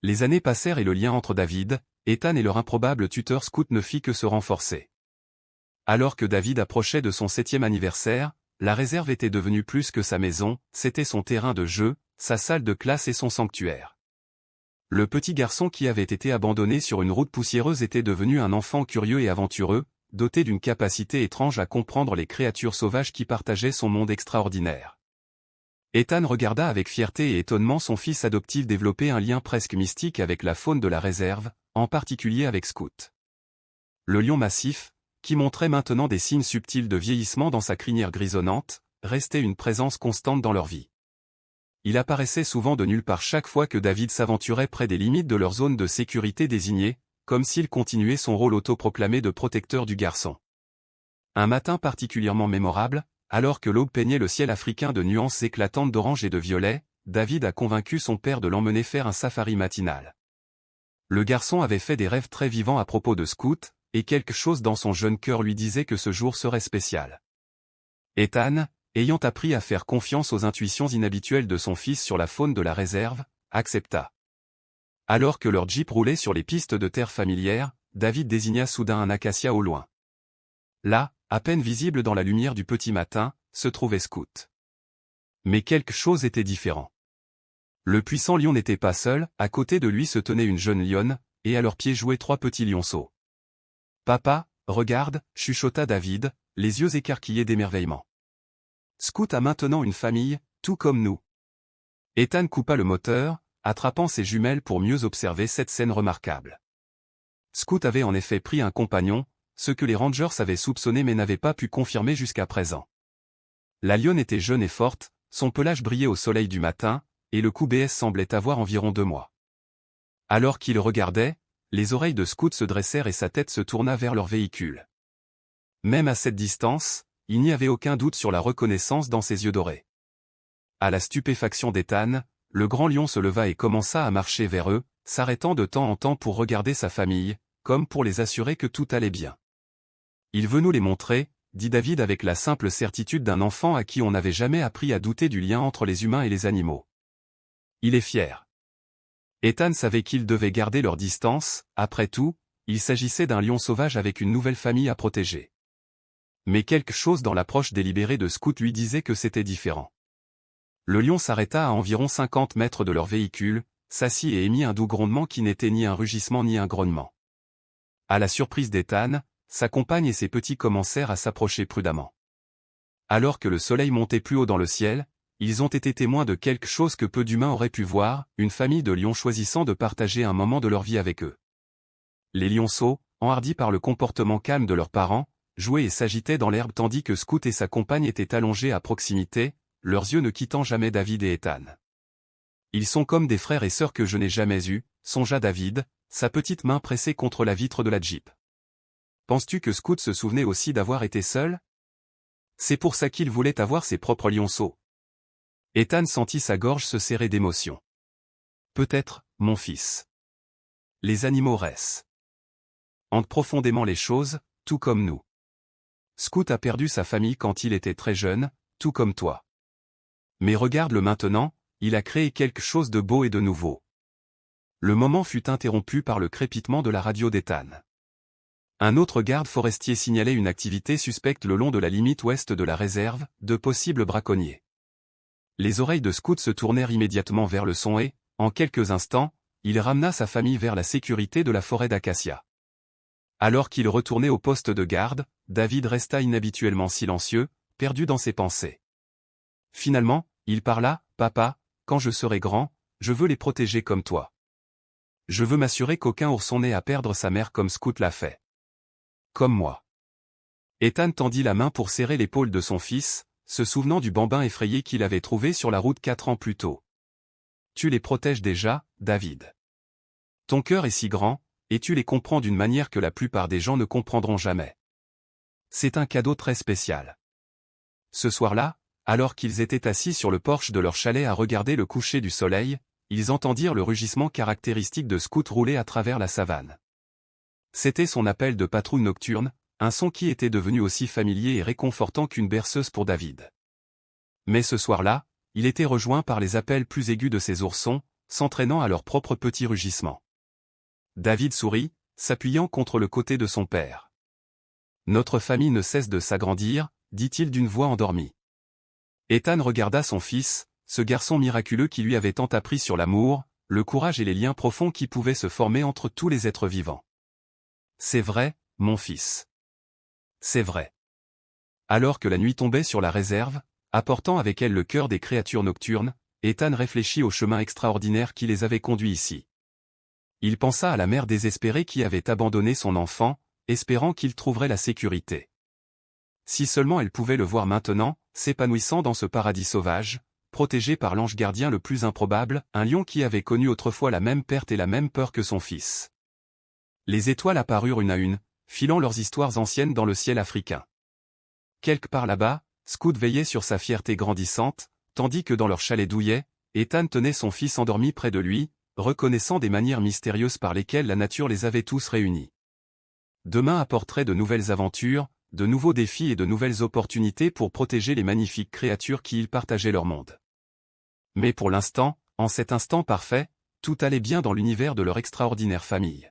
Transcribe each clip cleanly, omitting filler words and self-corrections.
Les années passèrent et le lien entre David, Ethan et leur improbable tuteur scout ne fit que se renforcer. Alors que David approchait de son 7e anniversaire, la réserve était devenue plus que sa maison, c'était son terrain de jeu, sa salle de classe et son sanctuaire. Le petit garçon qui avait été abandonné sur une route poussiéreuse était devenu un enfant curieux et aventureux, doté d'une capacité étrange à comprendre les créatures sauvages qui partageaient son monde extraordinaire. Ethan regarda avec fierté et étonnement son fils adoptif développer un lien presque mystique avec la faune de la réserve, en particulier avec Scout. Le lion massif, qui montrait maintenant des signes subtils de vieillissement dans sa crinière grisonnante, restait une présence constante dans leur vie. Il apparaissait souvent de nulle part chaque fois que David s'aventurait près des limites de leur zone de sécurité désignée, comme s'il continuait son rôle autoproclamé de protecteur du garçon. Un matin particulièrement mémorable, alors que l'aube peignait le ciel africain de nuances éclatantes d'orange et de violet, David a convaincu son père de l'emmener faire un safari matinal. Le garçon avait fait des rêves très vivants à propos de Scout, et quelque chose dans son jeune cœur lui disait que ce jour serait spécial. Ethan, ayant appris à faire confiance aux intuitions inhabituelles de son fils sur la faune de la réserve, accepta. Alors que leur jeep roulait sur les pistes de terre familières, David désigna soudain un acacia au loin. Là, à peine visible dans la lumière du petit matin, se trouvait Scout. Mais quelque chose était différent. Le puissant lion n'était pas seul, à côté de lui se tenait une jeune lionne, et à leurs pieds jouaient 3 petits lionceaux. « Papa, regarde » chuchota David, les yeux écarquillés d'émerveillement. « Scout a maintenant une famille, tout comme nous. » Ethan coupa le moteur, attrapant ses jumelles pour mieux observer cette scène remarquable. Scout avait en effet pris un compagnon, ce que les Rangers avaient soupçonné mais n'avaient pas pu confirmer jusqu'à présent. La lionne était jeune et forte, son pelage brillait au soleil du matin, et le cou BS semblait avoir environ 2 mois. Alors qu'il regardait, les oreilles de Scout se dressèrent et sa tête se tourna vers leur véhicule. Même à cette distance, il n'y avait aucun doute sur la reconnaissance dans ses yeux dorés. À la stupéfaction d'Ethan, le grand lion se leva et commença à marcher vers eux, s'arrêtant de temps en temps pour regarder sa famille, comme pour les assurer que tout allait bien. « Il veut nous les montrer » dit David avec la simple certitude d'un enfant à qui on n'avait jamais appris à douter du lien entre les humains et les animaux. Il est fier. Ethan savait qu'ils devaient garder leur distance, après tout, il s'agissait d'un lion sauvage avec une nouvelle famille à protéger. Mais quelque chose dans l'approche délibérée de Scout lui disait que c'était différent. Le lion s'arrêta à environ 50 mètres de leur véhicule, s'assit et émit un doux grondement qui n'était ni un rugissement ni un grognement. À la surprise d'Ethan, sa compagne et ses petits commencèrent à s'approcher prudemment. Alors que le soleil montait plus haut dans le ciel, ils ont été témoins de quelque chose que peu d'humains auraient pu voir, une famille de lions choisissant de partager un moment de leur vie avec eux. Les lionceaux, enhardis par le comportement calme de leurs parents, jouaient et s'agitaient dans l'herbe tandis que Scout et sa compagne étaient allongés à proximité, leurs yeux ne quittant jamais David et Ethan. « Ils sont comme des frères et sœurs que je n'ai jamais eus », songea David, sa petite main pressée contre la vitre de la Jeep. « Penses-tu que Scout se souvenait aussi d'avoir été seul ? C'est pour ça qu'il voulait avoir ses propres lionceaux. » Ethan sentit sa gorge se serrer d'émotion. « Peut-être, mon fils. Les animaux hantent profondément les choses, tout comme nous. Scout a perdu sa famille quand il était très jeune, tout comme toi. Mais regarde-le maintenant, il a créé quelque chose de beau et de nouveau. » Le moment fut interrompu par le crépitement de la radio d'Ethan. Un autre garde forestier signalait une activité suspecte le long de la limite ouest de la réserve, de possibles braconniers. Les oreilles de Scout se tournèrent immédiatement vers le son et, en quelques instants, il ramena sa famille vers la sécurité de la forêt d'acacia. Alors qu'il retournait au poste de garde, David resta inhabituellement silencieux, perdu dans ses pensées. Finalement, il parla, « Papa, quand je serai grand, je veux les protéger comme toi. Je veux m'assurer qu'aucun ourson n'ait à perdre sa mère comme Scout l'a fait. Comme moi. » Ethan tendit la main pour serrer l'épaule de son fils, se souvenant du bambin effrayé qu'il avait trouvé sur la route 4 ans plus tôt. « Tu les protèges déjà, David. Ton cœur est si grand, et tu les comprends d'une manière que la plupart des gens ne comprendront jamais. C'est un cadeau très spécial. » Ce soir-là, alors qu'ils étaient assis sur le porche de leur chalet à regarder le coucher du soleil, ils entendirent le rugissement caractéristique de Scout rouler à travers la savane. C'était son appel de patrouille nocturne, un son qui était devenu aussi familier et réconfortant qu'une berceuse pour David. Mais ce soir-là, il était rejoint par les appels plus aigus de ses oursons, s'entraînant à leurs propres petits rugissements. David sourit, s'appuyant contre le côté de son père. Notre famille ne cesse de s'agrandir, dit-il d'une voix endormie. Ethan regarda son fils, ce garçon miraculeux qui lui avait tant appris sur l'amour, le courage et les liens profonds qui pouvaient se former entre tous les êtres vivants. C'est vrai, mon fils. C'est vrai. Alors que la nuit tombait sur la réserve, apportant avec elle le cœur des créatures nocturnes, Ethan réfléchit au chemin extraordinaire qui les avait conduits ici. Il pensa à la mère désespérée qui avait abandonné son enfant, espérant qu'il trouverait la sécurité. Si seulement elle pouvait le voir maintenant, s'épanouissant dans ce paradis sauvage, protégé par l'ange gardien le plus improbable, un lion qui avait connu autrefois la même perte et la même peur que son fils. Les étoiles apparurent une à une, filant leurs histoires anciennes dans le ciel africain. Quelque part là-bas, Scout veillait sur sa fierté grandissante, tandis que dans leur chalet douillet, Ethan tenait son fils endormi près de lui, reconnaissant des manières mystérieuses par lesquelles la nature les avait tous réunis. Demain apporterait de nouvelles aventures, de nouveaux défis et de nouvelles opportunités pour protéger les magnifiques créatures qui y partageaient leur monde. Mais pour l'instant, en cet instant parfait, tout allait bien dans l'univers de leur extraordinaire famille.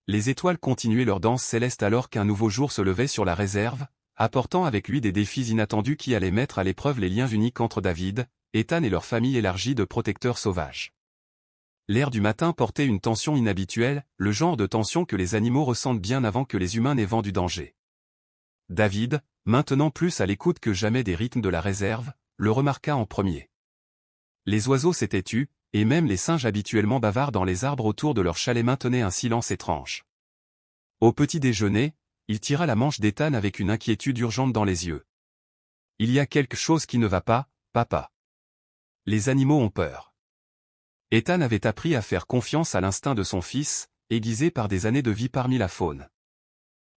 Les étoiles continuaient leur danse céleste alors qu'un nouveau jour se levait sur la réserve, apportant avec lui des défis inattendus qui allaient mettre à l'épreuve les liens uniques entre David, Ethan et leur famille élargie de protecteurs sauvages. L'air du matin portait une tension inhabituelle, le genre de tension que les animaux ressentent bien avant que les humains n'aient vent du danger. David, maintenant plus à l'écoute que jamais des rythmes de la réserve, le remarqua en premier. Les oiseaux s'étaient tus, et même les singes habituellement bavards dans les arbres autour de leur chalet maintenaient un silence étrange. Au petit déjeuner, il tira la manche d'Ethan avec une inquiétude urgente dans les yeux. « Il y a quelque chose qui ne va pas, papa. Les animaux ont peur. » Ethan avait appris à faire confiance à l'instinct de son fils, aiguisé par des années de vie parmi la faune.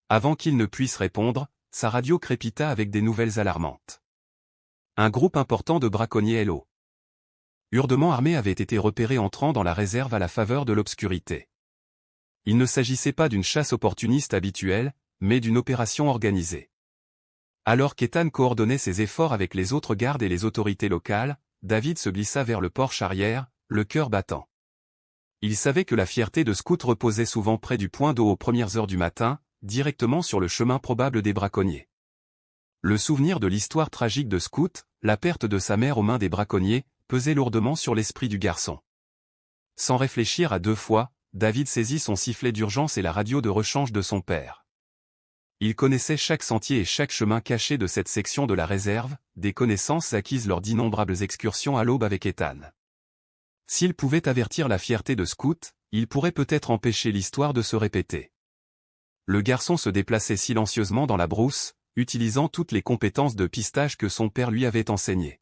Avant qu'il ne puisse répondre, sa radio crépita avec des nouvelles alarmantes. Un groupe important de braconniers lourds, lourdement armés avait été repéré entrant dans la réserve à la faveur de l'obscurité. Il ne s'agissait pas d'une chasse opportuniste habituelle, mais d'une opération organisée. Alors qu'Ethan coordonnait ses efforts avec les autres gardes et les autorités locales, David se glissa vers le porche arrière, le cœur battant. Il savait que la fierté de Scout reposait souvent près du point d'eau aux premières heures du matin, directement sur le chemin probable des braconniers. Le souvenir de l'histoire tragique de Scout, la perte de sa mère aux mains des braconniers, pesait lourdement sur l'esprit du garçon. Sans réfléchir à deux fois, David saisit son sifflet d'urgence et la radio de rechange de son père. Il connaissait chaque sentier et chaque chemin caché de cette section de la réserve, des connaissances acquises lors d'innombrables excursions à l'aube avec Ethan. S'il pouvait avertir la fierté de Scout, il pourrait peut-être empêcher l'histoire de se répéter. Le garçon se déplaçait silencieusement dans la brousse, utilisant toutes les compétences de pistage que son père lui avait enseignées.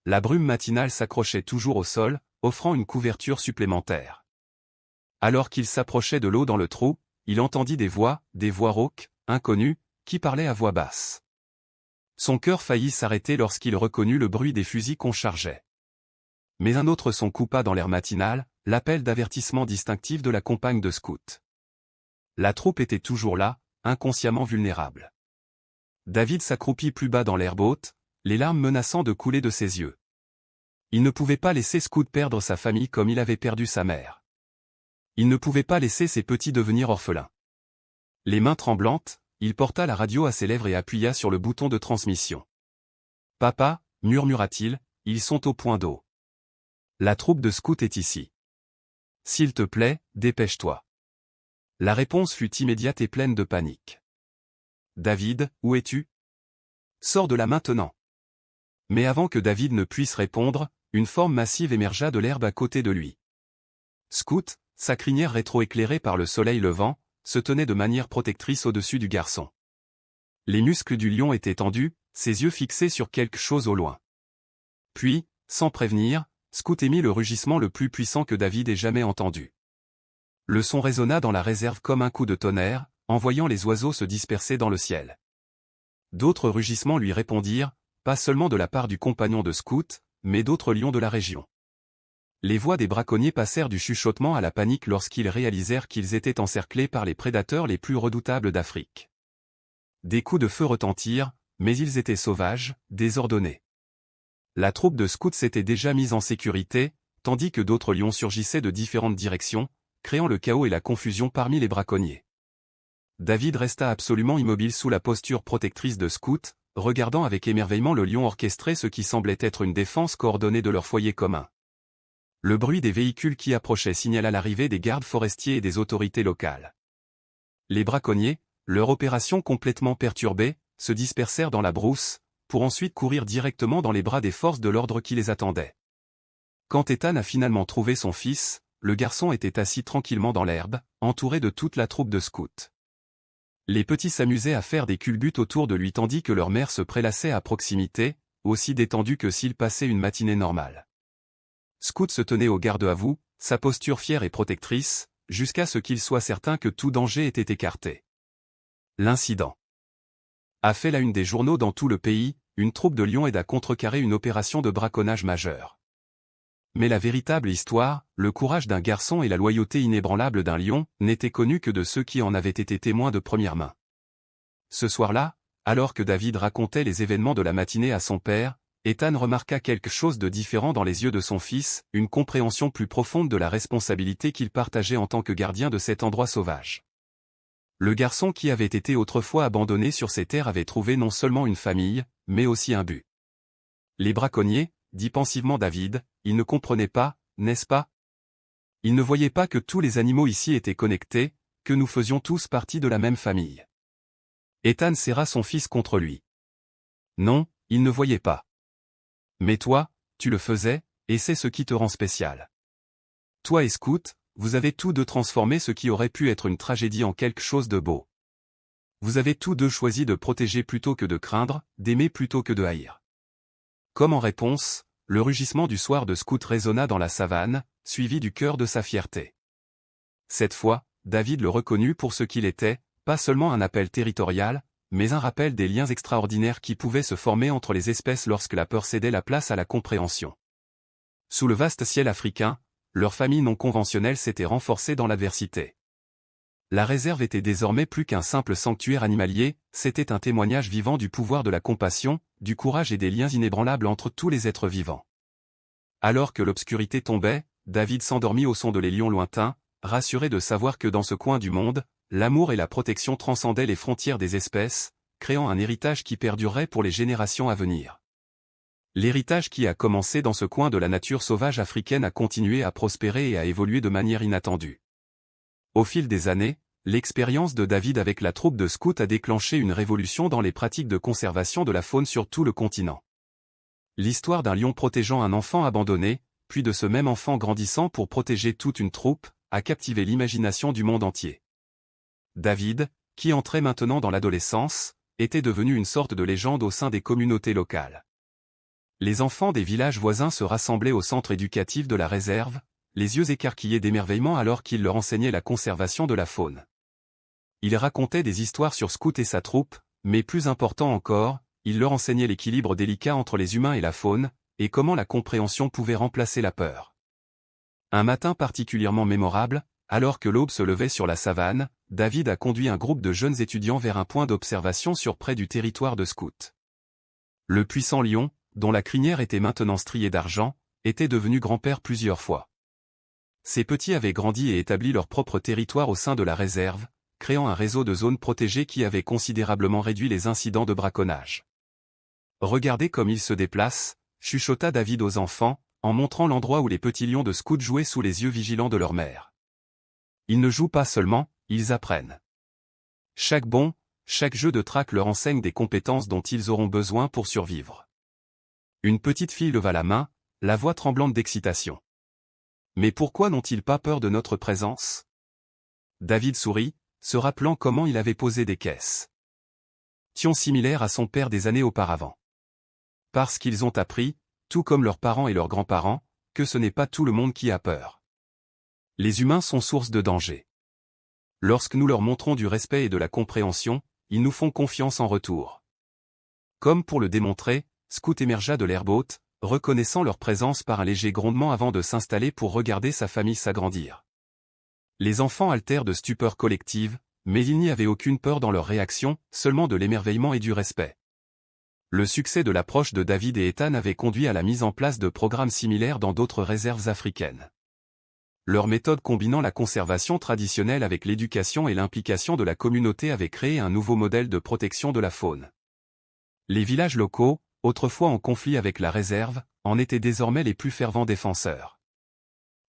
La brume matinale s'accrochait toujours au sol, offrant une couverture supplémentaire. Alors qu'il s'approchait de l'eau dans le trou, il entendit des voix rauques, inconnues, qui parlaient à voix basse. Son cœur faillit s'arrêter lorsqu'il reconnut le bruit des fusils qu'on chargeait. Mais un autre son coupa dans l'air matinal, l'appel d'avertissement distinctif de la compagne de Scout. La troupe était toujours là, inconsciemment vulnérable. David s'accroupit plus bas dans l'herbe haute, les larmes menaçant de couler de ses yeux. Il ne pouvait pas laisser Scout perdre sa famille comme il avait perdu sa mère. Il ne pouvait pas laisser ses petits devenir orphelins. Les mains tremblantes, il porta la radio à ses lèvres et appuya sur le bouton de transmission. « Papa, murmura-t-il, ils sont au point d'eau. La troupe de Scout est ici. S'il te plaît, dépêche-toi. » La réponse fut immédiate et pleine de panique. « David, où es-tu? Sors de là maintenant. » Mais avant que David ne puisse répondre, une forme massive émergea de l'herbe à côté de lui. Scout, sa crinière rétro-éclairée par le soleil levant, se tenait de manière protectrice au-dessus du garçon. Les muscles du lion étaient tendus, ses yeux fixés sur quelque chose au loin. Puis, sans prévenir, Scout émit le rugissement le plus puissant que David ait jamais entendu. Le son résonna dans la réserve comme un coup de tonnerre, envoyant les oiseaux se disperser dans le ciel. D'autres rugissements lui répondirent, pas seulement de la part du compagnon de Scout, mais d'autres lions de la région. Les voix des braconniers passèrent du chuchotement à la panique lorsqu'ils réalisèrent qu'ils étaient encerclés par les prédateurs les plus redoutables d'Afrique. Des coups de feu retentirent, mais ils étaient sauvages, désordonnés. La troupe de Scouts s'était déjà mise en sécurité, tandis que d'autres lions surgissaient de différentes directions, créant le chaos et la confusion parmi les braconniers. David resta absolument immobile sous la posture protectrice de Scout, regardant avec émerveillement le lion orchestrer ce qui semblait être une défense coordonnée de leur foyer commun. Le bruit des véhicules qui approchaient signala l'arrivée des gardes forestiers et des autorités locales. Les braconniers, leur opération complètement perturbée, se dispersèrent dans la brousse, pour ensuite courir directement dans les bras des forces de l'ordre qui les attendaient. Quand Ethan a finalement trouvé son fils, le garçon était assis tranquillement dans l'herbe, entouré de toute la troupe de scouts. Les petits s'amusaient à faire des culbutes autour de lui tandis que leur mère se prélassait à proximité, aussi détendue que s'il passait une matinée normale. Scout se tenait au garde-à-vous, sa posture fière et protectrice, jusqu'à ce qu'il soit certain que tout danger était écarté. L'incident a fait la une des journaux dans tout le pays, une troupe de lions aide à contrecarrer une opération de braconnage majeure. Mais la véritable histoire, le courage d'un garçon et la loyauté inébranlable d'un lion, n'étaient connus que de ceux qui en avaient été témoins de première main. Ce soir-là, alors que David racontait les événements de la matinée à son père, Ethan remarqua quelque chose de différent dans les yeux de son fils, une compréhension plus profonde de la responsabilité qu'il partageait en tant que gardien de cet endroit sauvage. Le garçon qui avait été autrefois abandonné sur ces terres avait trouvé non seulement une famille, mais aussi un but. Les braconniers, dit pensivement David, ils ne comprenaient pas, n'est-ce pas? Ils ne voyaient pas que tous les animaux ici étaient connectés, que nous faisions tous partie de la même famille. Ethan serra son fils contre lui. Non, ils ne voyaient pas. Mais toi, tu le faisais, et c'est ce qui te rend spécial. Toi et Scout, vous avez tous deux transformé ce qui aurait pu être une tragédie en quelque chose de beau. Vous avez tous deux choisi de protéger plutôt que de craindre, d'aimer plutôt que de haïr. Comme en réponse, le rugissement du soir de Scout résonna dans la savane, suivi du cœur de sa fierté. Cette fois, David le reconnut pour ce qu'il était, pas seulement un appel territorial, mais un rappel des liens extraordinaires qui pouvaient se former entre les espèces lorsque la peur cédait la place à la compréhension. Sous le vaste ciel africain, leur famille non conventionnelle s'était renforcée dans l'adversité. La réserve était désormais plus qu'un simple sanctuaire animalier, c'était un témoignage vivant du pouvoir de la compassion, du courage et des liens inébranlables entre tous les êtres vivants. Alors que l'obscurité tombait, David s'endormit au son de les lions lointains, rassuré de savoir que dans ce coin du monde, l'amour et la protection transcendaient les frontières des espèces, créant un héritage qui perdurerait pour les générations à venir. L'héritage qui a commencé dans ce coin de la nature sauvage africaine a continué à prospérer et à évoluer de manière inattendue. Au fil des années, l'expérience de David avec la troupe de scouts a déclenché une révolution dans les pratiques de conservation de la faune sur tout le continent. L'histoire d'un lion protégeant un enfant abandonné, puis de ce même enfant grandissant pour protéger toute une troupe, a captivé l'imagination du monde entier. David, qui entrait maintenant dans l'adolescence, était devenu une sorte de légende au sein des communautés locales. Les enfants des villages voisins se rassemblaient au centre éducatif de la réserve, les yeux écarquillés d'émerveillement alors qu'il leur enseignait la conservation de la faune. Il racontait des histoires sur Scout et sa troupe, mais plus important encore, il leur enseignait l'équilibre délicat entre les humains et la faune, et comment la compréhension pouvait remplacer la peur. Un matin particulièrement mémorable, alors que l'aube se levait sur la savane, David a conduit un groupe de jeunes étudiants vers un point d'observation sur près du territoire de Scout. Le puissant lion, dont la crinière était maintenant striée d'argent, était devenu grand-père plusieurs fois. Ces petits avaient grandi et établi leur propre territoire au sein de la réserve, créant un réseau de zones protégées qui avait considérablement réduit les incidents de braconnage. Regardez comme ils se déplacent, chuchota David aux enfants, en montrant l'endroit où les petits lions de scouts jouaient sous les yeux vigilants de leur mère. Ils ne jouent pas seulement, ils apprennent. Chaque bond, chaque jeu de traque leur enseigne des compétences dont ils auront besoin pour survivre. Une petite fille leva la main, la voix tremblante d'excitation. Mais pourquoi n'ont-ils pas peur de notre présence? David sourit, se rappelant comment il avait posé des caisses. Similaire à son père des années auparavant. Parce qu'ils ont appris, tout comme leurs parents et leurs grands-parents, que ce n'est pas tout le monde qui a peur. Les humains sont source de danger. Lorsque nous leur montrons du respect et de la compréhension, ils nous font confiance en retour. Comme pour le démontrer, Scout émergea de l'herbe haute, reconnaissant leur présence par un léger grondement avant de s'installer pour regarder sa famille s'agrandir. Les enfants altèrent de stupeur collective, mais il n'y avait aucune peur dans leur réaction, seulement de l'émerveillement et du respect. Le succès de l'approche de David et Ethan avait conduit à la mise en place de programmes similaires dans d'autres réserves africaines. Leur méthode combinant la conservation traditionnelle avec l'éducation et l'implication de la communauté avait créé un nouveau modèle de protection de la faune. Les villages locaux, autrefois en conflit avec la réserve, en étaient désormais les plus fervents défenseurs.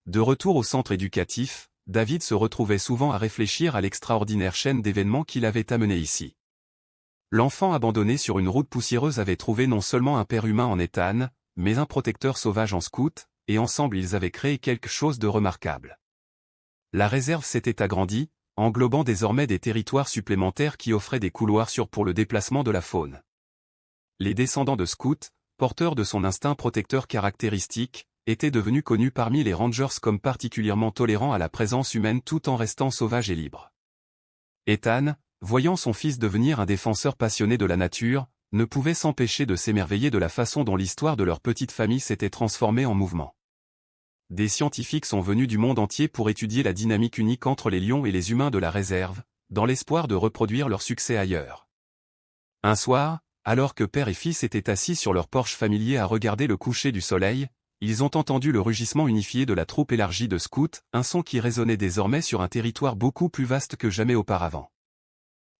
De retour au centre éducatif, David se retrouvait souvent à réfléchir à l'extraordinaire chaîne d'événements qu'il avait amené ici. L'enfant abandonné sur une route poussiéreuse avait trouvé non seulement un père humain en Ethan, mais un protecteur sauvage en scout, et ensemble ils avaient créé quelque chose de remarquable. La réserve s'était agrandie, englobant désormais des territoires supplémentaires qui offraient des couloirs sûrs pour le déplacement de la faune. Les descendants de scouts, porteurs de son instinct protecteur caractéristique, étaient devenus connus parmi les rangers comme particulièrement tolérants à la présence humaine tout en restant sauvages et libres. Ethan, voyant son fils devenir un défenseur passionné de la nature, ne pouvait s'empêcher de s'émerveiller de la façon dont l'histoire de leur petite famille s'était transformée en mouvement. Des scientifiques sont venus du monde entier pour étudier la dynamique unique entre les lions et les humains de la réserve, dans l'espoir de reproduire leur succès ailleurs. Un soir, alors que père et fils étaient assis sur leur porche familier à regarder le coucher du soleil, ils ont entendu le rugissement unifié de la troupe élargie de scouts, un son qui résonnait désormais sur un territoire beaucoup plus vaste que jamais auparavant.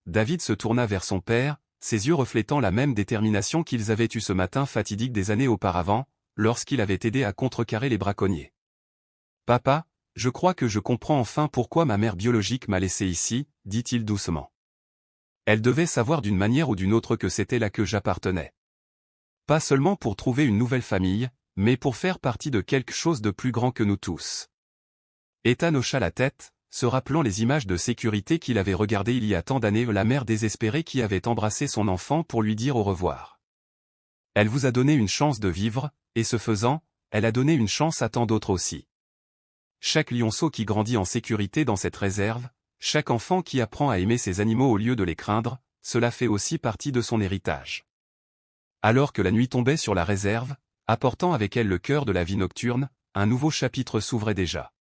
David se tourna vers son père, ses yeux reflétant la même détermination qu'ils avaient eue ce matin fatidique des années auparavant, lorsqu'il avait aidé à contrecarrer les braconniers. « Papa, je crois que je comprends enfin pourquoi ma mère biologique m'a laissé ici, » dit-il doucement. Elle devait savoir d'une manière ou d'une autre que c'était là que j'appartenais. Pas seulement pour trouver une nouvelle famille, mais pour faire partie de quelque chose de plus grand que nous tous. Ethan hocha la tête, se rappelant les images de sécurité qu'il avait regardées il y a tant d'années, la mère désespérée qui avait embrassé son enfant pour lui dire au revoir. Elle vous a donné une chance de vivre, et ce faisant, elle a donné une chance à tant d'autres aussi. Chaque lionceau qui grandit en sécurité dans cette réserve, chaque enfant qui apprend à aimer ses animaux au lieu de les craindre, cela fait aussi partie de son héritage. Alors que la nuit tombait sur la réserve, apportant avec elle le cœur de la vie nocturne, un nouveau chapitre s'ouvrait déjà.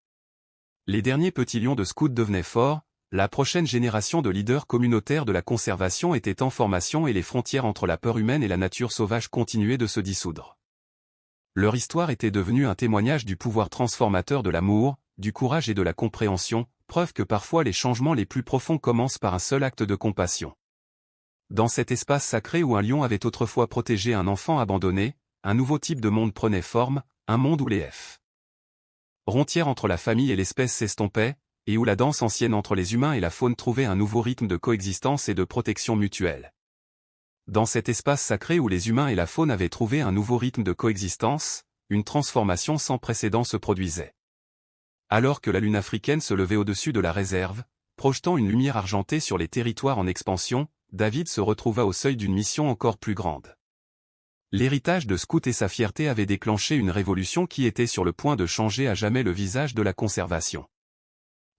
Les derniers petits lions de scouts devenaient forts, la prochaine génération de leaders communautaires de la conservation était en formation et les frontières entre la peur humaine et la nature sauvage continuaient de se dissoudre. Leur histoire était devenue un témoignage du pouvoir transformateur de l'amour, du courage et de la compréhension, preuve que parfois les changements les plus profonds commencent par un seul acte de compassion. Dans cet espace sacré où un lion avait autrefois protégé un enfant abandonné, un nouveau type de monde prenait forme, un monde où les frontières entre la famille et l'espèce s'estompaient, et où la danse ancienne entre les humains et la faune trouvait un nouveau rythme de coexistence et de protection mutuelle. Dans cet espace sacré où les humains et la faune avaient trouvé un nouveau rythme de coexistence, une transformation sans précédent se produisait. Alors que la lune africaine se levait au-dessus de la réserve, projetant une lumière argentée sur les territoires en expansion, David se retrouva au seuil d'une mission encore plus grande. L'héritage de Scout et sa fierté avaient déclenché une révolution qui était sur le point de changer à jamais le visage de la conservation.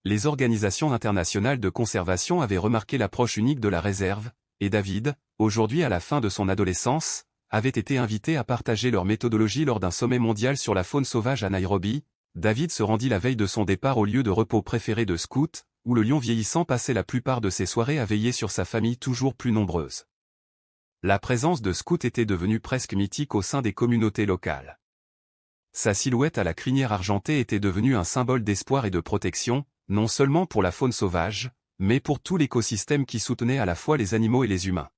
Les organisations internationales de conservation avaient remarqué l'approche unique de la réserve, et David, aujourd'hui à la fin de son adolescence, avait été invité à partager leur méthodologie lors d'un sommet mondial sur la faune sauvage à Nairobi. David se rendit la veille de son départ au lieu de repos préféré de Scout, où le lion vieillissant passait la plupart de ses soirées à veiller sur sa famille toujours plus nombreuse. La présence de Scout était devenue presque mythique au sein des communautés locales. Sa silhouette à la crinière argentée était devenue un symbole d'espoir et de protection, non seulement pour la faune sauvage, mais pour tout l'écosystème qui soutenait à la fois les animaux et les humains.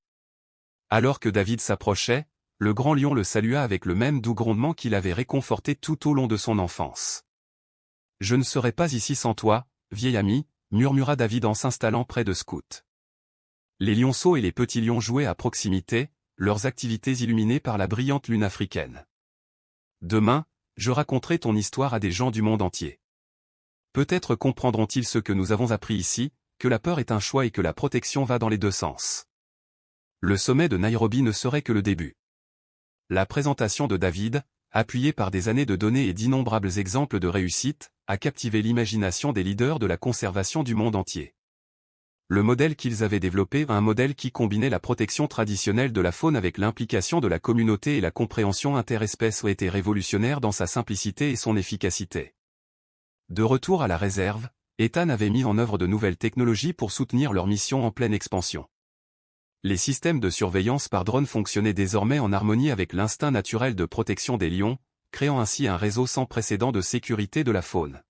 Alors que David s'approchait, le grand lion le salua avec le même doux grondement qui l'avait réconforté tout au long de son enfance. « Je ne serais pas ici sans toi, vieil ami », murmura David en s'installant près de Scout. Les lionceaux et les petits lions jouaient à proximité, leurs activités illuminées par la brillante lune africaine. « Demain, je raconterai ton histoire à des gens du monde entier. Peut-être comprendront-ils ce que nous avons appris ici, que la peur est un choix et que la protection va dans les deux sens. » Le sommet de Nairobi ne serait que le début. La présentation de David, appuyée par des années de données et d'innombrables exemples de réussite, a captivé l'imagination des leaders de la conservation du monde entier. Le modèle qu'ils avaient développé, un modèle qui combinait la protection traditionnelle de la faune avec l'implication de la communauté et la compréhension interespèce, a été révolutionnaire dans sa simplicité et son efficacité. De retour à la réserve, Ethan avait mis en œuvre de nouvelles technologies pour soutenir leur mission en pleine expansion. les systèmes de surveillance par drone fonctionnaient désormais en harmonie avec l'instinct naturel de protection des lions, créant ainsi un réseau sans précédent de sécurité de la faune.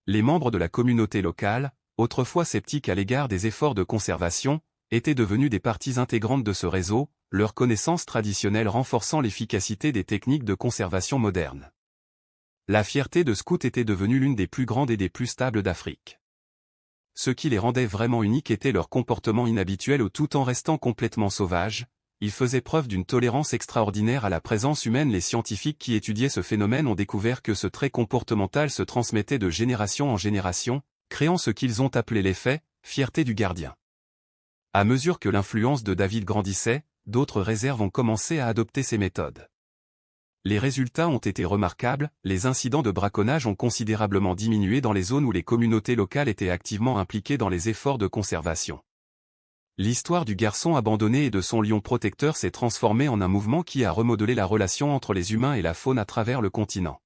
Les membres de la communauté locale, autrefois sceptiques à l'égard des efforts de conservation, étaient devenus des parties intégrantes de ce réseau, leurs connaissances traditionnelles renforçant l'efficacité des techniques de conservation modernes. La fierté de scouts était devenue l'une des plus grandes et des plus stables d'Afrique. Ce qui les rendait vraiment uniques était leur comportement inhabituel tout en restant complètement sauvages. Ils faisaient preuve d'une tolérance extraordinaire à la présence humaine. Les scientifiques qui étudiaient ce phénomène ont découvert que ce trait comportemental se transmettait de génération en génération, créant ce qu'ils ont appelé l'effet « fierté du gardien ». À mesure que l'influence de David grandissait, d'autres réserves ont commencé à adopter ces méthodes. Les résultats ont été remarquables, les incidents de braconnage ont considérablement diminué dans les zones où les communautés locales étaient activement impliquées dans les efforts de conservation. L'histoire du garçon abandonné et de son lion protecteur s'est transformée en un mouvement qui a remodelé la relation entre les humains et la faune à travers le continent.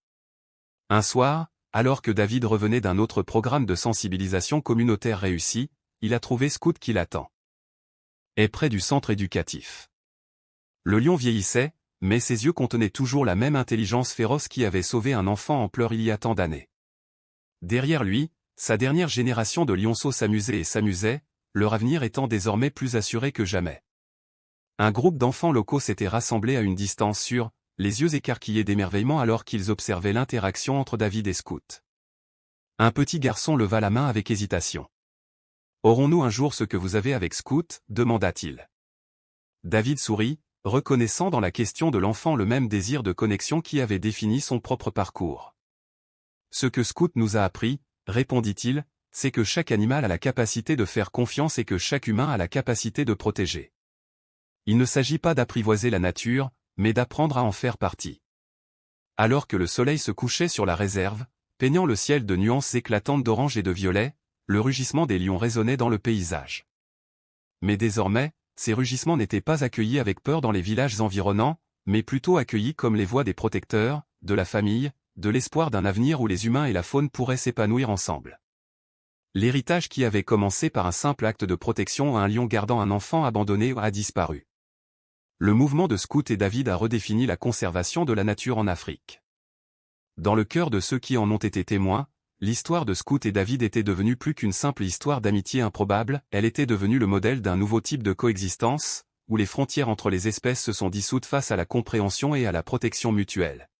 Un soir, alors que David revenait d'un autre programme de sensibilisation communautaire réussi, il a trouvé Scout qui l'attend. Et près du centre éducatif. Le lion vieillissait, mais ses yeux contenaient toujours la même intelligence féroce qui avait sauvé un enfant en pleurs il y a tant d'années. Derrière lui, sa dernière génération de lionceaux s'amusait et s'amusait, leur avenir étant désormais plus assuré que jamais. Un groupe d'enfants locaux s'était rassemblé à une distance sûre, les yeux écarquillés d'émerveillement alors qu'ils observaient l'interaction entre David et Scout. Un petit garçon leva la main avec hésitation. « Aurons-nous un jour ce que vous avez avec Scout ?» demanda-t-il. David sourit, reconnaissant dans la question de l'enfant le même désir de connexion qui avait défini son propre parcours. « Ce que Scout nous a appris, répondit-il, c'est que chaque animal a la capacité de faire confiance et que chaque humain a la capacité de protéger. Il ne s'agit pas d'apprivoiser la nature, mais d'apprendre à en faire partie. » Alors que le soleil se couchait sur la réserve, peignant le ciel de nuances éclatantes d'orange et de violet, le rugissement des lions résonnait dans le paysage. Mais désormais, ces rugissements n'étaient pas accueillis avec peur dans les villages environnants, mais plutôt accueillis comme les voix des protecteurs, de la famille, de l'espoir d'un avenir où les humains et la faune pourraient s'épanouir ensemble. L'héritage qui avait commencé par un simple acte de protection à un lion gardant un enfant abandonné a disparu. Le mouvement de Scout et David a redéfini la conservation de la nature en Afrique. Dans le cœur de ceux qui en ont été témoins, l'histoire de Scout et David était devenue plus qu'une simple histoire d'amitié improbable, elle était devenue le modèle d'un nouveau type de coexistence, où les frontières entre les espèces se sont dissoutes face à la compréhension et à la protection mutuelle.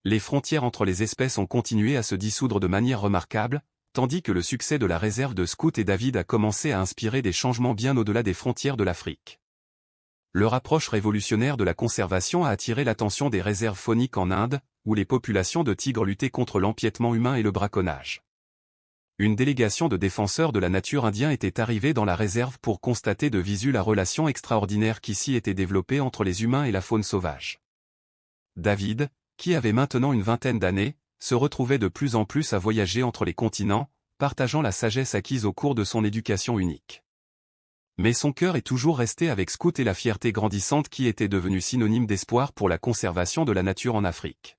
Les frontières entre les espèces ont continué à se dissoudre de manière remarquable, tandis que le succès de la réserve de Scout et David a commencé à inspirer des changements bien au-delà des frontières de l'Afrique. Leur approche révolutionnaire de la conservation a attiré l'attention des réserves fauniques en Inde, où les populations de tigres luttaient contre l'empiètement humain et le braconnage. Une délégation de défenseurs de la nature indiens était arrivée dans la réserve pour constater de visu la relation extraordinaire qui s'y était développée entre les humains et la faune sauvage. David, qui avait maintenant une vingtaine d'années, se retrouvait de plus en plus à voyager entre les continents, partageant la sagesse acquise au cours de son éducation unique. Mais son cœur est toujours resté avec Scout et la fierté grandissante qui était devenue synonyme d'espoir pour la conservation de la nature en Afrique.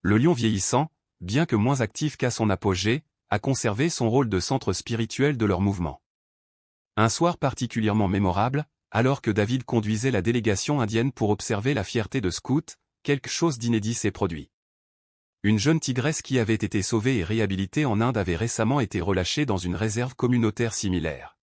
Le lion vieillissant, bien que moins actif qu'à son apogée, a conservé son rôle de centre spirituel de leur mouvement. Un soir particulièrement mémorable, alors que David conduisait la délégation indienne pour observer la fierté de Scout, quelque chose d'inédit s'est produit. Une jeune tigresse qui avait été sauvée et réhabilitée en Inde avait récemment été relâchée dans une réserve communautaire similaire.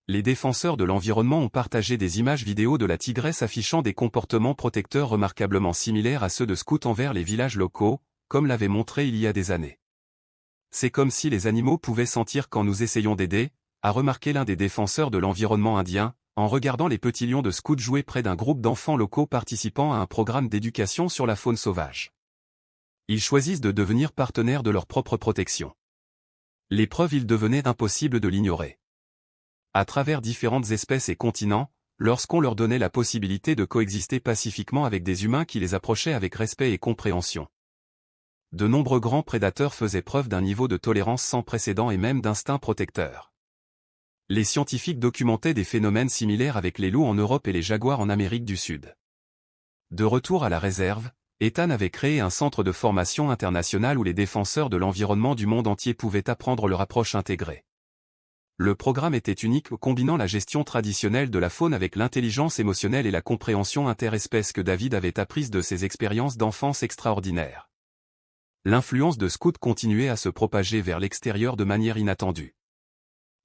Les défenseurs de l'environnement ont partagé des images vidéo de la tigresse affichant des comportements protecteurs remarquablement similaires à ceux de Scout envers les villages locaux, comme l'avait montré il y a des années. C'est comme si les animaux pouvaient sentir quand nous essayons d'aider, a remarqué l'un des défenseurs de l'environnement indien, en regardant les petits lions de Scout jouer près d'un groupe d'enfants locaux participant à un programme d'éducation sur la faune sauvage. Ils choisissent de devenir partenaires de leur propre protection. L'épreuve il devenait impossible de l'ignorer. À travers différentes espèces et continents, lorsqu'on leur donnait la possibilité de coexister pacifiquement avec des humains qui les approchaient avec respect et compréhension. De nombreux grands prédateurs faisaient preuve d'un niveau de tolérance sans précédent et même d'instinct protecteur. Les scientifiques documentaient des phénomènes similaires avec les loups en Europe et les jaguars en Amérique du Sud. De retour à la réserve, Ethan avait créé un centre de formation international où les défenseurs de l'environnement du monde entier pouvaient apprendre leur approche intégrée. Le programme était unique, combinant la gestion traditionnelle de la faune avec l'intelligence émotionnelle et la compréhension interespèce que David avait apprise de ses expériences d'enfance extraordinaires. L'influence de Scout continuait à se propager vers l'extérieur de manière inattendue.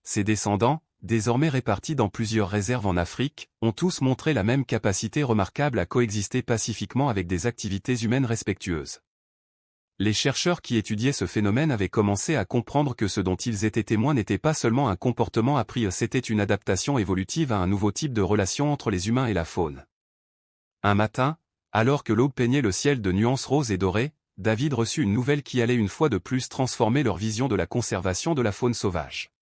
Ses descendants, désormais répartis dans plusieurs réserves en Afrique, ont tous montré la même capacité remarquable à coexister pacifiquement avec des activités humaines respectueuses. Les chercheurs qui étudiaient ce phénomène avaient commencé à comprendre que ce dont ils étaient témoins n'était pas seulement un comportement appris, c'était une adaptation évolutive à un nouveau type de relation entre les humains et la faune. Un matin, alors que l'aube peignait le ciel de nuances roses et dorées, David reçut une nouvelle qui allait une fois de plus transformer leur vision de la conservation de la faune sauvage.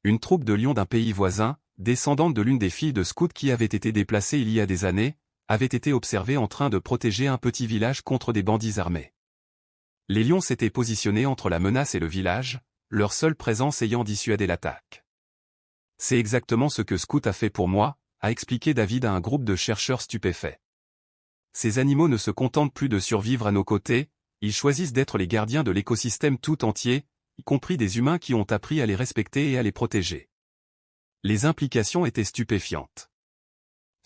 Une troupe de lions d'un pays voisin, descendante de l'une des filles de scouts qui avait été déplacée il y a des années, avait été observée en train de protéger un petit village contre des bandits armés. Les lions s'étaient positionnés entre la menace et le village, leur seule présence ayant dissuadé l'attaque. « C'est exactement ce que Scout a fait pour moi », a expliqué David à un groupe de chercheurs stupéfaits. Ces animaux ne se contentent plus de survivre à nos côtés, ils choisissent d'être les gardiens de l'écosystème tout entier, y compris des humains qui ont appris à les respecter et à les protéger. Les implications étaient stupéfiantes.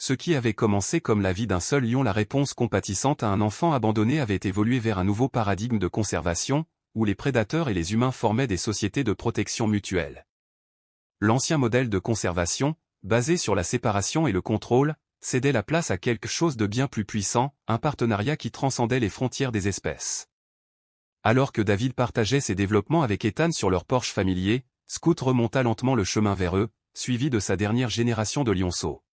Ce qui avait commencé comme la vie d'un seul lion, la réponse compatissante à un enfant abandonné, avait évolué vers un nouveau paradigme de conservation, où les prédateurs et les humains formaient des sociétés de protection mutuelle. L'ancien modèle de conservation, basé sur la séparation et le contrôle, cédait la place à quelque chose de bien plus puissant, un partenariat qui transcendait les frontières des espèces. Alors que David partageait ses développements avec Ethan sur leur porche familier, Scout remonta lentement le chemin vers eux, suivi de sa dernière génération de lionceaux.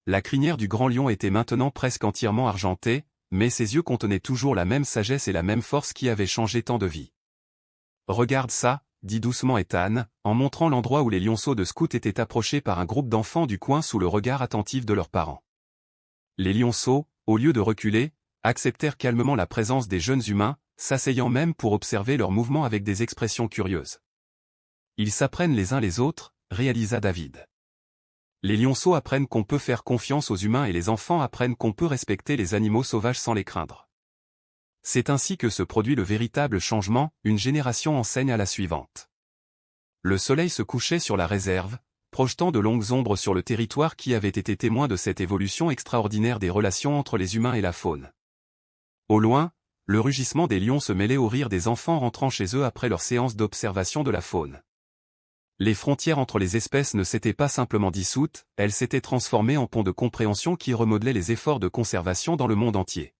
La crinière du grand lion était maintenant presque entièrement argentée, mais ses yeux contenaient toujours la même sagesse et la même force qui avaient changé tant de vies. « Regarde ça », dit doucement Ethan, en montrant l'endroit où les lionceaux de Scout étaient approchés par un groupe d'enfants du coin sous le regard attentif de leurs parents. Les lionceaux, au lieu de reculer, acceptèrent calmement la présence des jeunes humains, s'asseyant même pour observer leurs mouvements avec des expressions curieuses. « Ils s'apprennent les uns les autres », réalisa David. Les lionceaux apprennent qu'on peut faire confiance aux humains et les enfants apprennent qu'on peut respecter les animaux sauvages sans les craindre. C'est ainsi que se produit le véritable changement, une génération enseigne à la suivante. Le soleil se couchait sur la réserve, projetant de longues ombres sur le territoire qui avait été témoin de cette évolution extraordinaire des relations entre les humains et la faune. Au loin, le rugissement des lions se mêlait au rire des enfants rentrant chez eux après leur séance d'observation de la faune. Les frontières entre les espèces ne s'étaient pas simplement dissoutes, elles s'étaient transformées en ponts de compréhension qui remodelaient les efforts de conservation dans le monde entier.